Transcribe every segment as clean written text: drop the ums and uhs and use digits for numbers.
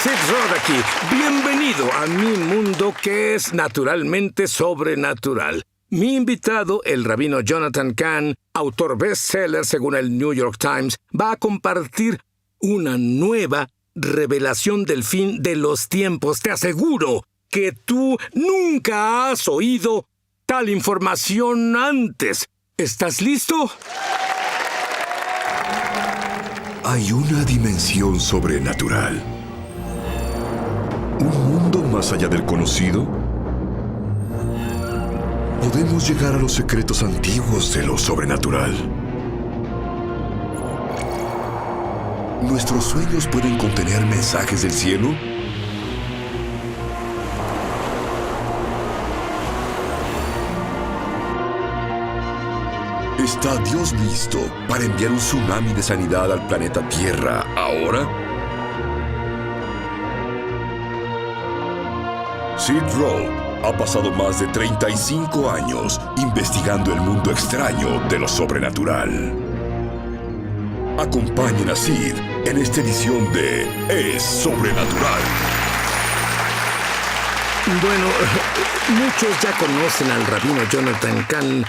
Sid Roth aquí. Bienvenido a mi mundo que es naturalmente sobrenatural. Mi invitado, el rabino Jonathan Cahn, autor bestseller según el New York Times, va a compartir una nueva revelación del fin de los tiempos. Te aseguro que tú nunca has oído tal información antes. ¿Estás listo? Hay una dimensión sobrenatural. ¿Un mundo más allá del conocido? Podemos llegar a los secretos antiguos de lo sobrenatural. ¿Nuestros sueños pueden contener mensajes del cielo? ¿Está Dios listo para enviar un tsunami de sanidad al planeta Tierra ahora? Sid Roth ha pasado más de 35 años investigando el mundo extraño de lo sobrenatural. Acompañen a Sid en esta edición de Es Sobrenatural. Bueno, muchos ya conocen al rabino Jonathan Cahn.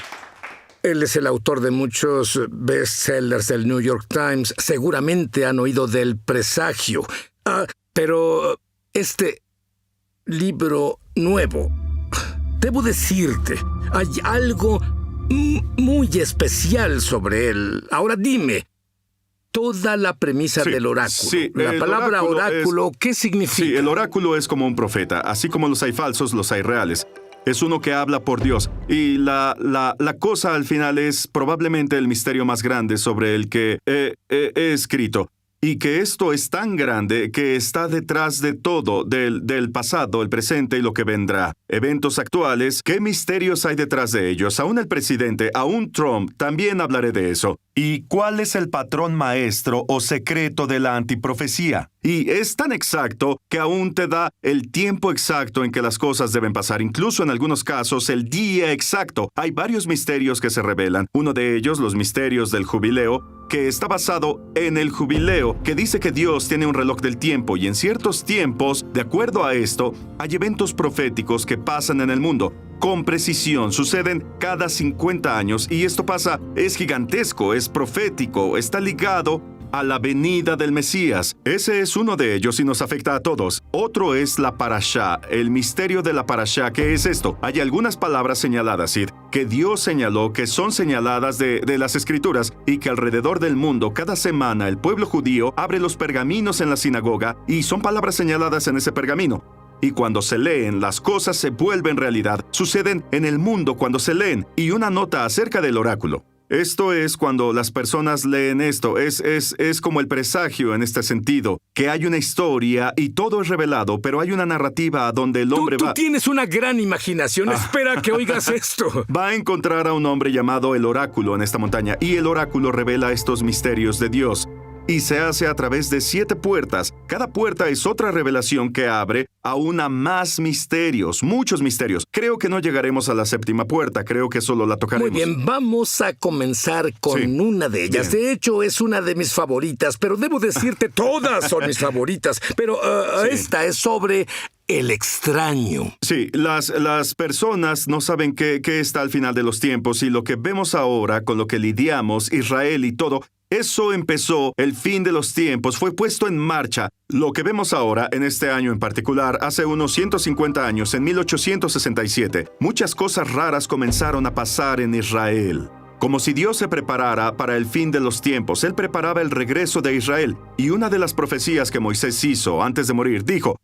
Él es el autor de muchos bestsellers del New York Times. Seguramente han oído del presagio. Pero este libro nuevo, debo decirte, hay algo muy especial sobre él. Ahora dime, toda la premisa del oráculo. Sí, la palabra oráculo, ¿qué significa? Sí, el oráculo es como un profeta. Así como los hay falsos, los hay reales. Es uno que habla por Dios. Y la cosa al final es probablemente el misterio más grande sobre el que he escrito. Y que esto es tan grande que está detrás de todo, del pasado, el presente y lo que vendrá. Eventos actuales, ¿qué misterios hay detrás de ellos? Aún el presidente, aún Trump, también hablaré de eso. ¿Y cuál es el patrón maestro o secreto de la antiprofecía? Y es tan exacto que aún te da el tiempo exacto en que las cosas deben pasar, incluso en algunos casos el día exacto. Hay varios misterios que se revelan. Uno de ellos, los misterios del jubileo, que está basado en el jubileo, que dice que Dios tiene un reloj del tiempo y en ciertos tiempos, de acuerdo a esto, hay eventos proféticos que pasan en el mundo. Con precisión, suceden cada 50 años y esto pasa, es gigantesco, es profético, está ligado a la venida del Mesías. Ese es uno de ellos y nos afecta a todos. Otro es la parashá, el misterio de la parashá. ¿Qué es esto? Hay algunas palabras señaladas, Sid, que Dios señaló que son señaladas de las Escrituras y que alrededor del mundo, cada semana, el pueblo judío abre los pergaminos en la sinagoga y son palabras señaladas en ese pergamino. Y cuando se leen, las cosas se vuelven realidad. Suceden en el mundo cuando se leen. Y una nota acerca del oráculo. Esto es cuando las personas leen esto. Es como el presagio en este sentido. Que hay una historia y todo es revelado, pero hay una narrativa donde el hombre va... Tú tienes una gran imaginación. Espera que oigas esto. Va a encontrar a un hombre llamado el oráculo en esta montaña. Y el oráculo revela estos misterios de Dios. Y se hace a través de 7 puertas. Cada puerta es otra revelación que abre a una más misterios, muchos misterios. Creo que no llegaremos a la 7ª puerta, creo que solo la tocaremos. Muy bien, vamos a comenzar con una de ellas. Bien. De hecho, es una de mis favoritas, pero debo decirte, todas son mis favoritas. Pero esta es sobre el extraño. Sí, las personas no saben qué está al final de los tiempos y lo que vemos ahora, con lo que lidiamos, Israel y todo, eso empezó, el fin de los tiempos, fue puesto en marcha. Lo que vemos ahora, en este año en particular, hace unos 150 años, en 1867, muchas cosas raras comenzaron a pasar en Israel. Como si Dios se preparara para el fin de los tiempos, Él preparaba el regreso de Israel. Y una de las profecías que Moisés hizo antes de morir, dijo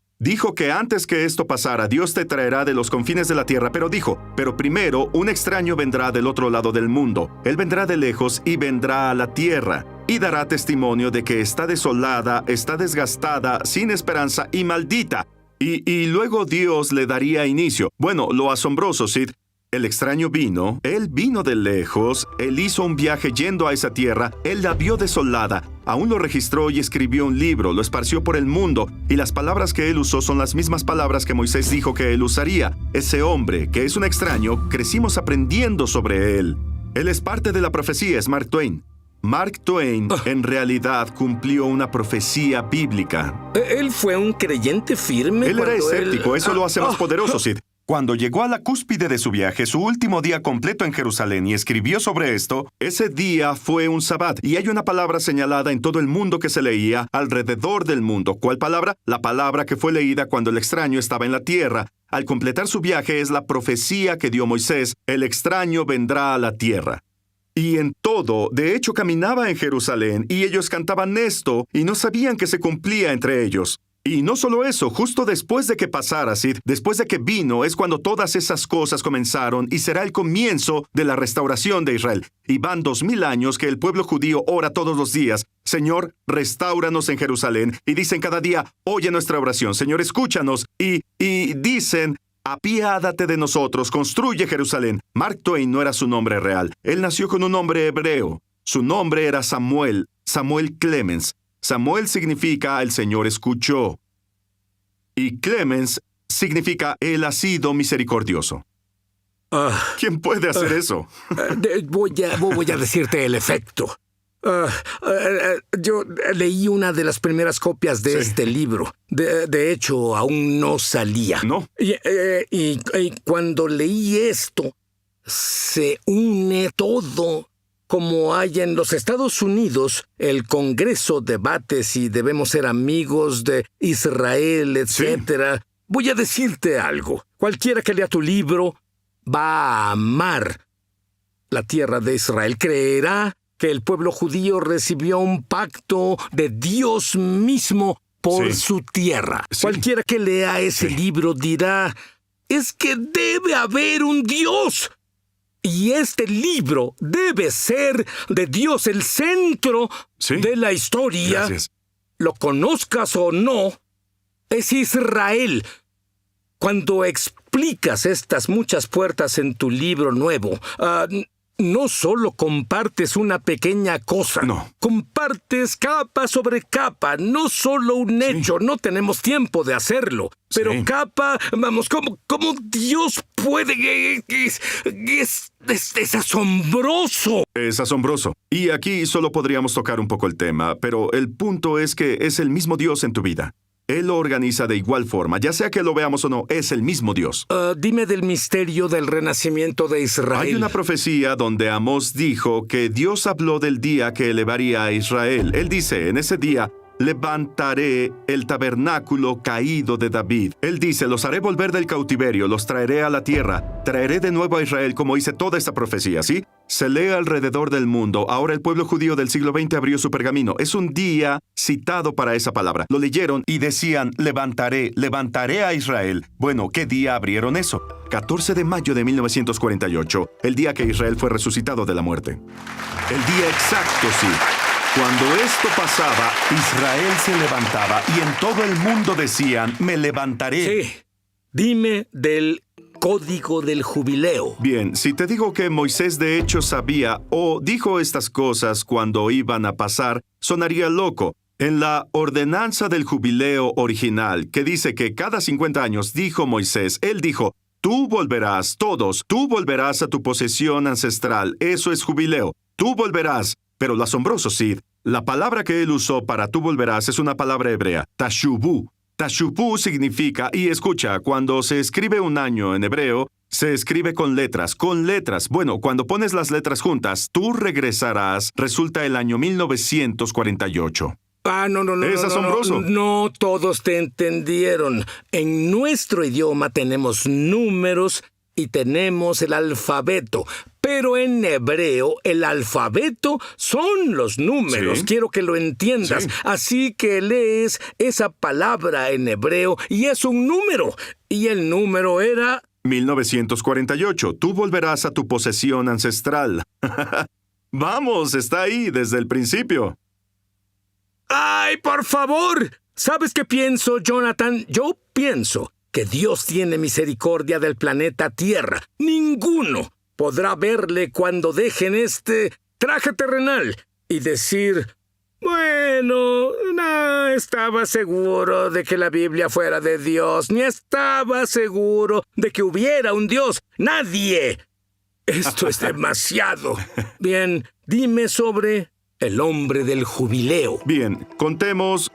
que antes que esto pasara, Dios te traerá de los confines de la tierra, pero primero un extraño vendrá del otro lado del mundo. Él vendrá de lejos y vendrá a la tierra, y dará testimonio de que está desolada, está desgastada, sin esperanza y maldita. Y luego Dios le daría inicio. Bueno, lo asombroso, Sid, el extraño vino, él vino de lejos, él hizo un viaje yendo a esa tierra, él la vio desolada, aún lo registró y escribió un libro, lo esparció por el mundo, y las palabras que él usó son las mismas palabras que Moisés dijo que él usaría. Ese hombre, que es un extraño, crecimos aprendiendo sobre él. Él es parte de la profecía, es Mark Twain. Mark Twain en realidad cumplió una profecía bíblica. Él fue un creyente firme. Él era cuando escéptico, eso lo hace más oh, poderoso, Sid. Cuando llegó a la cúspide de su viaje, su último día completo en Jerusalén, y escribió sobre esto, ese día fue un sabbat, y hay una palabra señalada en todo el mundo que se leía alrededor del mundo. ¿Cuál palabra? La palabra que fue leída cuando el extraño estaba en la tierra. Al completar su viaje es la profecía que dio Moisés: el extraño vendrá a la tierra. Y en todo, de hecho, caminaba en Jerusalén, y ellos cantaban esto, y no sabían que se cumplía entre ellos. Y no solo eso, justo después de que pasara, Sid, después de que vino, es cuando todas esas cosas comenzaron, y será el comienzo de la restauración de Israel. Y van 2000 años que el pueblo judío ora todos los días: Señor, restáuranos en Jerusalén. Y dicen cada día: oye nuestra oración, Señor, escúchanos. Y dicen: apiádate de nosotros, construye Jerusalén. Mark Twain no era su nombre real. Él nació con un nombre hebreo. Su nombre era Samuel Clemens. Samuel significa el Señor escuchó. Y Clemens significa Él ha sido misericordioso. ¿Quién puede hacer eso? Voy a decirte el efecto. Yo leí una de las primeras copias de este libro. De hecho, aún no salía. ¿No? Y cuando leí esto, se une todo. Como hay en los Estados Unidos, el Congreso debate si debemos ser amigos de Israel, etc. Sí. Voy a decirte algo. Cualquiera que lea tu libro va a amar la tierra de Israel. Creerá que el pueblo judío recibió un pacto de Dios mismo por su tierra. Sí. Cualquiera que lea ese libro dirá: es que debe haber un Dios. Y este libro debe ser de Dios el centro de la historia. Gracias. Lo conozcas o no, es Israel. Cuando explicas estas muchas puertas en tu libro nuevo, no solo compartes una pequeña cosa. No. Compartes capa sobre capa, no solo un hecho. No tenemos tiempo de hacerlo. Pero capa, vamos, ¿cómo Dios puede? Es asombroso. Es asombroso. Y aquí solo podríamos tocar un poco el tema, pero el punto es que es el mismo Dios en tu vida. Él lo organiza de igual forma, ya sea que lo veamos o no, es el mismo Dios. Dime del misterio del renacimiento de Israel. Hay una profecía donde Amós dijo que Dios habló del día que elevaría a Israel. Él dice: en ese día levantaré el tabernáculo caído de David. Él dice: los haré volver del cautiverio, los traeré a la tierra, traeré de nuevo a Israel, como dice toda esta profecía, ¿sí? Se lee alrededor del mundo. Ahora el pueblo judío del siglo XX abrió su pergamino. Es un día citado para esa palabra. Lo leyeron y decían: levantaré a Israel. Bueno, ¿qué día abrieron eso? 14 de mayo de 1948, el día que Israel fue resucitado de la muerte. El día exacto, sí. Cuando esto pasaba, Israel se levantaba y en todo el mundo decían: me levantaré. Sí. Dime del Código del Jubileo. Bien, si te digo que Moisés de hecho sabía o dijo estas cosas cuando iban a pasar, sonaría loco. En la ordenanza del jubileo original, que dice que cada 50 años, dijo Moisés, él dijo: tú volverás, todos, tú volverás a tu posesión ancestral. Eso es jubileo. Tú volverás. Pero lo asombroso, Sid, la palabra que él usó para tú volverás es una palabra hebrea, tashubu. Tashubu significa, y escucha, cuando se escribe un año en hebreo, se escribe con letras. Bueno, cuando pones las letras juntas, tú regresarás, resulta el año 1948. No. Es asombroso. No todos te entendieron. En nuestro idioma tenemos números y tenemos el alfabeto. Pero en hebreo, el alfabeto son los números. Sí. Quiero que lo entiendas. Sí. Así que lees esa palabra en hebreo y es un número. Y el número era 1948. Tú volverás a tu posesión ancestral. Vamos, está ahí desde el principio. ¡Ay, por favor! ¿Sabes qué pienso, Jonathan? Yo pienso que Dios tiene misericordia del planeta Tierra. Ninguno podrá verle cuando dejen este traje terrenal y decir: bueno, no estaba seguro de que la Biblia fuera de Dios, ni estaba seguro de que hubiera un Dios. ¡Nadie! Esto es demasiado. Bien, dime sobre el hombre del jubileo. Bien, contamos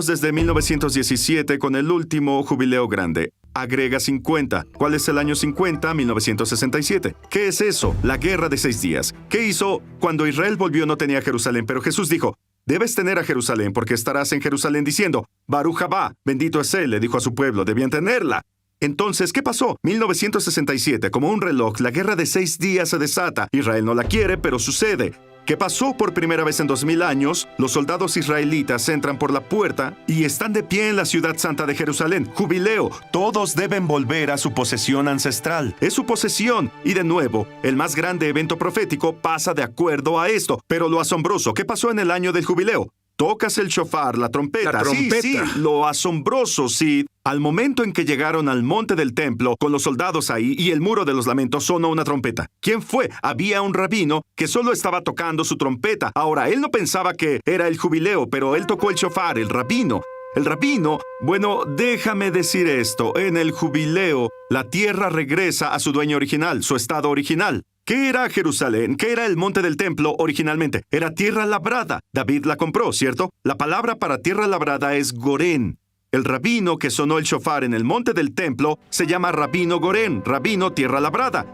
desde 1917 con el último jubileo grande. Agrega 50. ¿Cuál es el año 50? 1967. ¿Qué es eso? La guerra de 6 días. ¿Qué hizo? Cuando Israel volvió no tenía Jerusalén, pero Jesús dijo, debes tener a Jerusalén porque estarás en Jerusalén diciendo, Baruch Haba, bendito es él, le dijo a su pueblo, debían tenerla. Entonces, ¿qué pasó? 1967, como un reloj, la guerra de 6 días se desata. Israel no la quiere, pero sucede. ¿Qué pasó por primera vez en 2000 años? Los soldados israelitas entran por la puerta y están de pie en la ciudad santa de Jerusalén. Jubileo. Todos deben volver a su posesión ancestral. Es su posesión. Y de nuevo, el más grande evento profético pasa de acuerdo a esto. Pero lo asombroso, ¿qué pasó en el año del jubileo? Tocas el shofar, la trompeta. La trompeta. Sí, lo asombroso, Sid. Al momento en que llegaron al monte del templo, con los soldados ahí y el muro de los lamentos, sonó una trompeta. ¿Quién fue? Había un rabino que solo estaba tocando su trompeta. Ahora, él no pensaba que era el jubileo, pero él tocó el shofar, el rabino. El rabino, bueno, déjame decir esto. En el jubileo, la tierra regresa a su dueño original, su estado original. ¿Qué era Jerusalén? ¿Qué era el monte del templo originalmente? Era tierra labrada. David la compró, ¿cierto? La palabra para tierra labrada es Gorén. El rabino que sonó el shofar en el monte del templo se llama Rabino Gorén, rabino tierra labrada.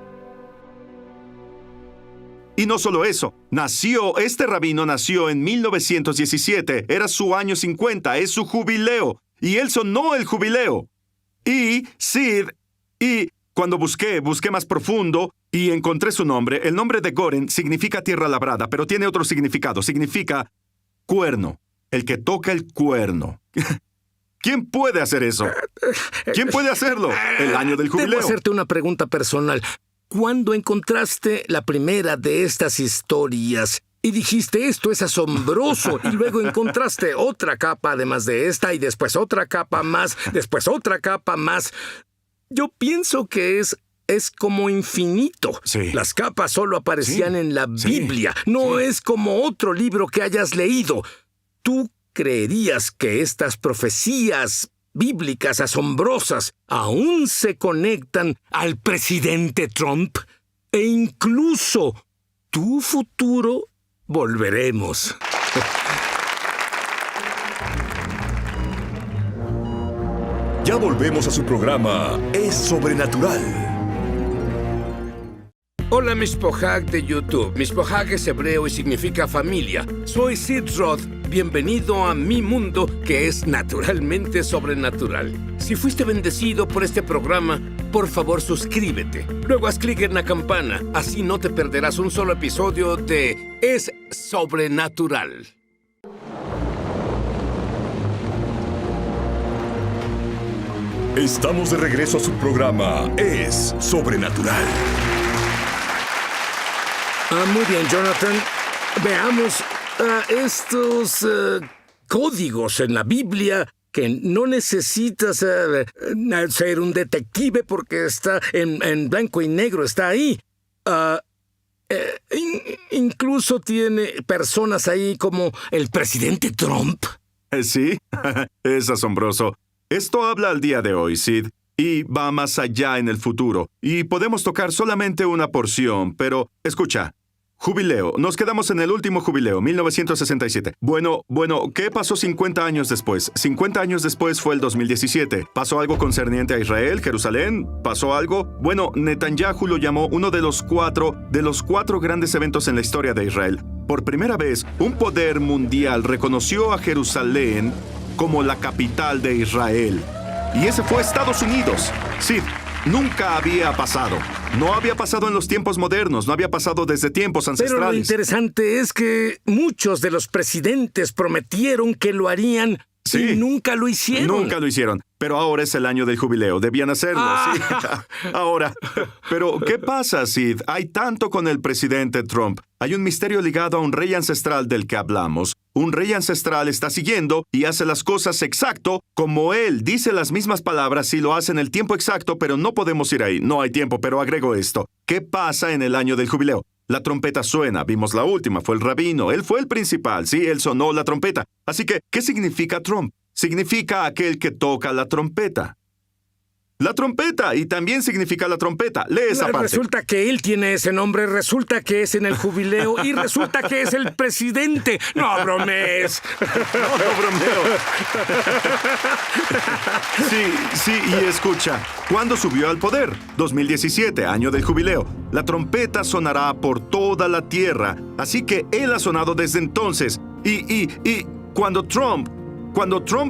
Y no solo eso, este rabino nació en 1917, era su año 50, es su jubileo, y él sonó el jubileo. Y Sid, cuando busqué más profundo y encontré su nombre, el nombre de Goren significa tierra labrada, pero tiene otro significado, significa cuerno, el que toca el cuerno. ¿Quién puede hacer eso? ¿Quién puede hacerlo? El año del jubileo. Debo hacerte una pregunta personal. ¿Cuándo encontraste la primera de estas historias y dijiste esto es asombroso y luego encontraste otra capa además de esta y después otra capa más, después otra capa más? Yo pienso que es como infinito. Sí. Las capas solo aparecían en la Biblia. No es como otro libro que hayas leído. ¿Tú creerías que estas profecías bíblicas asombrosas aún se conectan al presidente Trump? E incluso tu futuro volveremos. Ya volvemos a su programa Es Sobrenatural. Hola, Mishpohag de YouTube. Mishpohag es hebreo y significa familia. Soy Sid Roth. Bienvenido a mi mundo, que es naturalmente sobrenatural. Si fuiste bendecido por este programa, por favor suscríbete. Luego haz clic en la campana. Así no te perderás un solo episodio de Es Sobrenatural. Estamos de regreso a su programa Es Sobrenatural. Muy bien, Jonathan. Veamos estos códigos en la Biblia que no necesitas ser un detective porque está en blanco y negro, está ahí. Incluso tiene personas ahí como el presidente Trump. Sí, es asombroso. Esto habla al día de hoy, Sid, y va más allá en el futuro. Y podemos tocar solamente una porción, pero escucha. Jubileo. Nos quedamos en el último jubileo, 1967. Bueno, ¿qué pasó 50 años después? 50 años después fue el 2017. ¿Pasó algo concerniente a Israel, Jerusalén? ¿Pasó algo? Bueno, Netanyahu lo llamó uno de los cuatro grandes eventos en la historia de Israel. Por primera vez, un poder mundial reconoció a Jerusalén como la capital de Israel. Y ese fue Estados Unidos. Sí. Nunca había pasado. No había pasado en los tiempos modernos, no había pasado desde tiempos ancestrales. Pero lo interesante es que muchos de los presidentes prometieron que lo harían y nunca lo hicieron. Nunca lo hicieron. Pero ahora es el año del jubileo. Debían hacerlo, sí. Ahora. Pero, ¿qué pasa, Sid? Hay tanto con el presidente Trump. Hay un misterio ligado a un rey ancestral del que hablamos. Un rey ancestral está siguiendo y hace las cosas exacto como él. Dice las mismas palabras y lo hace en el tiempo exacto, pero no podemos ir ahí. No hay tiempo, pero agrego esto. ¿Qué pasa en el año del jubileo? La trompeta suena. Vimos la última. Fue el rabino. Él fue el principal. Sí, él sonó la trompeta. Así que, ¿qué significa Trump? Significa aquel que toca la trompeta. La trompeta, y también significa la trompeta. Lee esa parte. Resulta que él tiene ese nombre, resulta que es en el jubileo y resulta que es el presidente. No bromees. No bromeo. Sí, y escucha. ¿Cuándo subió al poder? 2017, año del jubileo. La trompeta sonará por toda la tierra. Así que él ha sonado desde entonces. Y cuando Trump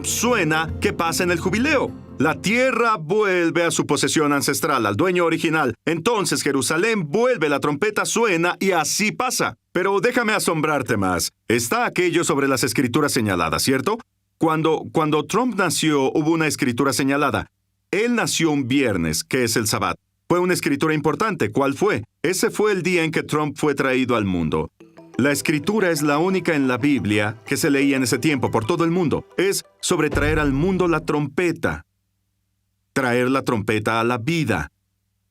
suena, ¿qué pasa en el jubileo? La tierra vuelve a su posesión ancestral, al dueño original. Entonces Jerusalén vuelve, la trompeta suena y así pasa. Pero déjame asombrarte más. Está aquello sobre las escrituras señaladas, ¿cierto? Cuando Trump nació, hubo una escritura señalada. Él nació un viernes, que es el Sabbat. Fue una escritura importante. ¿Cuál fue? Ese fue el día en que Trump fue traído al mundo. La escritura es la única en la Biblia que se leía en ese tiempo por todo el mundo. Es sobre traer al mundo la trompeta. Traer la trompeta a la vida.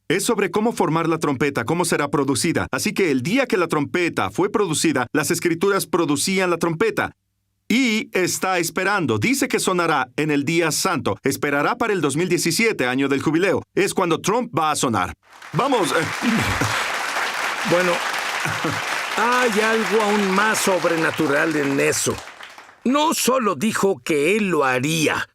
Es sobre cómo formar la trompeta, cómo será producida. Así que el día que la trompeta fue producida, las escrituras producían la trompeta. Y está esperando. Dice que sonará en el día santo. Esperará para el 2017, año del jubileo. Es cuando Trump va a sonar. ¡Vamos! Bueno, hay algo aún más sobrenatural en eso. No solo dijo que él lo haría.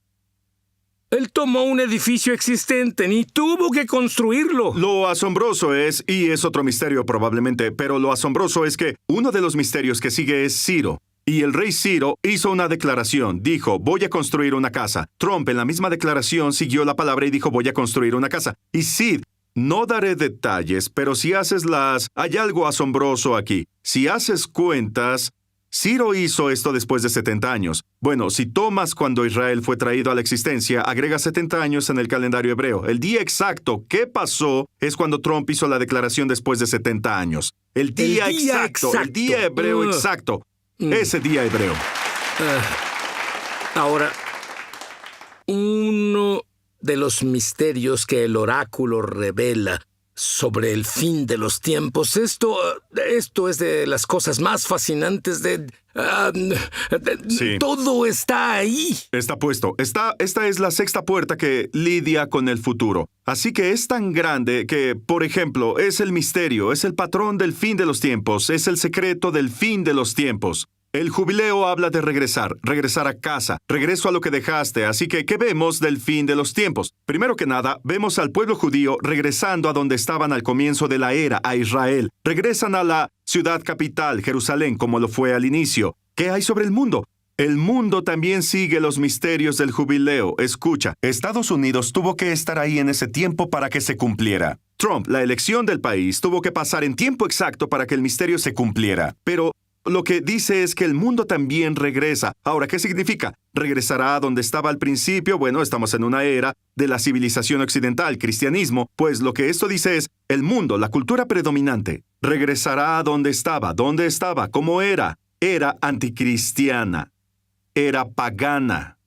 Él tomó un edificio existente, ni tuvo que construirlo. Lo asombroso es, y es otro misterio probablemente, pero lo asombroso es que uno de los misterios que sigue es Ciro. Y el rey Ciro hizo una declaración, dijo, voy a construir una casa. Trump en la misma declaración siguió la palabra y dijo, voy a construir una casa. Y Sid, no daré detalles, pero si haces hay algo asombroso aquí. Si haces cuentas, Ciro hizo esto después de 70 años. Bueno, si tomas cuando Israel fue traído a la existencia, agrega 70 años en el calendario hebreo. El día exacto que pasó es cuando Trump hizo la declaración después de 70 años. El día exacto, el día hebreo exacto. Ese día hebreo. Ahora, uno de los misterios que el oráculo revela sobre el fin de los tiempos. Esto es de las cosas más fascinantes Sí. Todo está ahí. Está puesto. Esta es la sexta puerta que lidia con el futuro. Así que es tan grande que, por ejemplo, es el misterio, es el patrón del fin de los tiempos, es el secreto del fin de los tiempos. El jubileo habla de regresar a casa, regreso a lo que dejaste. Así que, ¿qué vemos del fin de los tiempos? Primero que nada, vemos al pueblo judío regresando a donde estaban al comienzo de la era, a Israel. Regresan a la ciudad capital, Jerusalén, como lo fue al inicio. ¿Qué hay sobre el mundo? El mundo también sigue los misterios del jubileo. Escucha, Estados Unidos tuvo que estar ahí en ese tiempo para que se cumpliera. Trump, la elección del país, tuvo que pasar en tiempo exacto para que el misterio se cumpliera. Pero lo que dice es que el mundo también regresa. Ahora, ¿qué significa? ¿Regresará a donde estaba al principio? Bueno, estamos en una era de la civilización occidental, cristianismo. Pues lo que esto dice es, el mundo, la cultura predominante, regresará a donde estaba. ¿Dónde estaba? ¿Cómo era? Era anticristiana. Era pagana.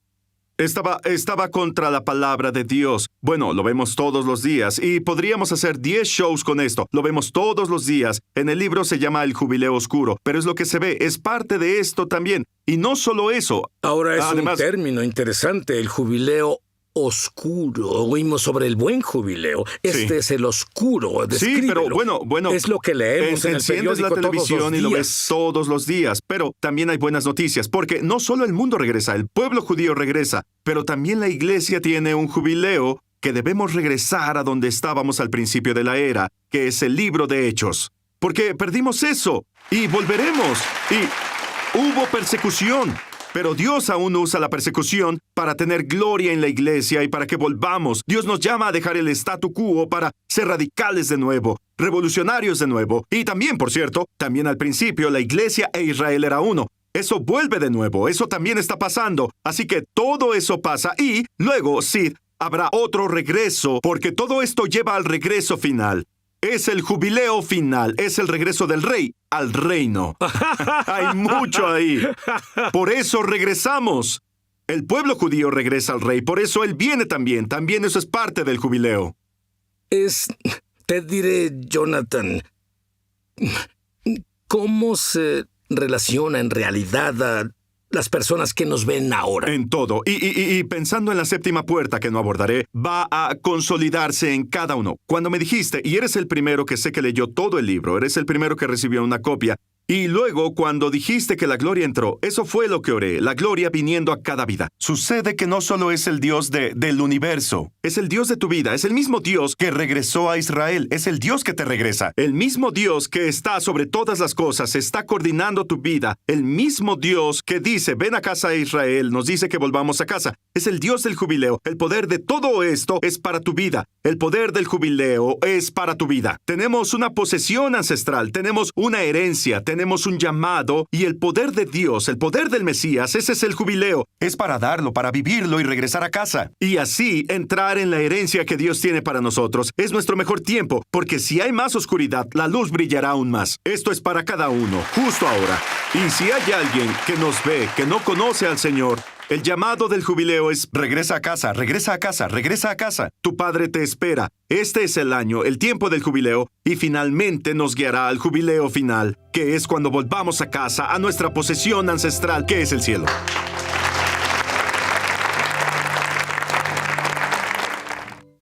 Estaba contra la palabra de Dios. Bueno, lo vemos todos los días y podríamos hacer 10 shows con esto. Lo vemos todos los días. En el libro se llama El Jubileo Oscuro, pero es lo que se ve, es parte de esto también. Y no solo eso. Ahora es Además, un término interesante, el jubileo oscuro. Oímos sobre el buen jubileo. Este Sí. es el oscuro. Sí, pero Descríbelo. bueno. Es lo que leemos en el Enciendes periódico la televisión todos los y lo días. ves todos los días. Pero también hay buenas noticias, porque no solo el mundo regresa, el pueblo judío regresa, pero también la iglesia tiene un jubileo que debemos regresar a donde estábamos al principio de la era, que es el libro de Hechos. Porque perdimos eso y volveremos. Y hubo persecución. Pero Dios aún usa la persecución para tener gloria en la iglesia y para que volvamos. Dios nos llama a dejar el statu quo para ser radicales de nuevo, revolucionarios de nuevo. Y también, por cierto, también al principio la iglesia e Israel era uno. Eso vuelve de nuevo, eso también está pasando. Así que todo eso pasa y luego, sí, habrá otro regreso, porque todo esto lleva al regreso final. Es el jubileo final, es el regreso del rey al reino. Hay mucho ahí. Por eso regresamos. El pueblo judío regresa al rey, por eso él viene también. También eso es parte del jubileo. Te diré, Jonathan, ¿cómo se relaciona en realidad a las personas que nos ven ahora. En todo. Y pensando en la séptima puerta que no abordaré, va a consolidarse en cada uno. Cuando me dijiste, y eres el primero que sé que leyó todo el libro, eres el primero que recibió una copia, y luego, cuando dijiste que la gloria entró, eso fue lo que oré, la gloria viniendo a cada vida. Sucede que no solo es el Dios del universo, es el Dios de tu vida, es el mismo Dios que regresó a Israel, es el Dios que te regresa, el mismo Dios que está sobre todas las cosas, está coordinando tu vida, el mismo Dios que dice, ven a casa de Israel, nos dice que volvamos a casa, es el Dios del jubileo. El poder de todo esto es para tu vida, el poder del jubileo es para tu vida. Tenemos una posesión ancestral, tenemos una herencia, tenemos un llamado y el poder de Dios, el poder del Mesías, ese es el jubileo. Es para darlo, para vivirlo y regresar a casa. Y así entrar en la herencia que Dios tiene para nosotros. Es nuestro mejor tiempo, porque si hay más oscuridad, la luz brillará aún más. Esto es para cada uno, justo ahora. Y si hay alguien que nos ve, que no conoce al Señor, el llamado del jubileo es regresa a casa, regresa a casa, regresa a casa. Tu Padre te espera. Este es el año, el tiempo del jubileo, y finalmente nos guiará al jubileo final, que es cuando volvamos a casa, a nuestra posesión ancestral, que es el cielo.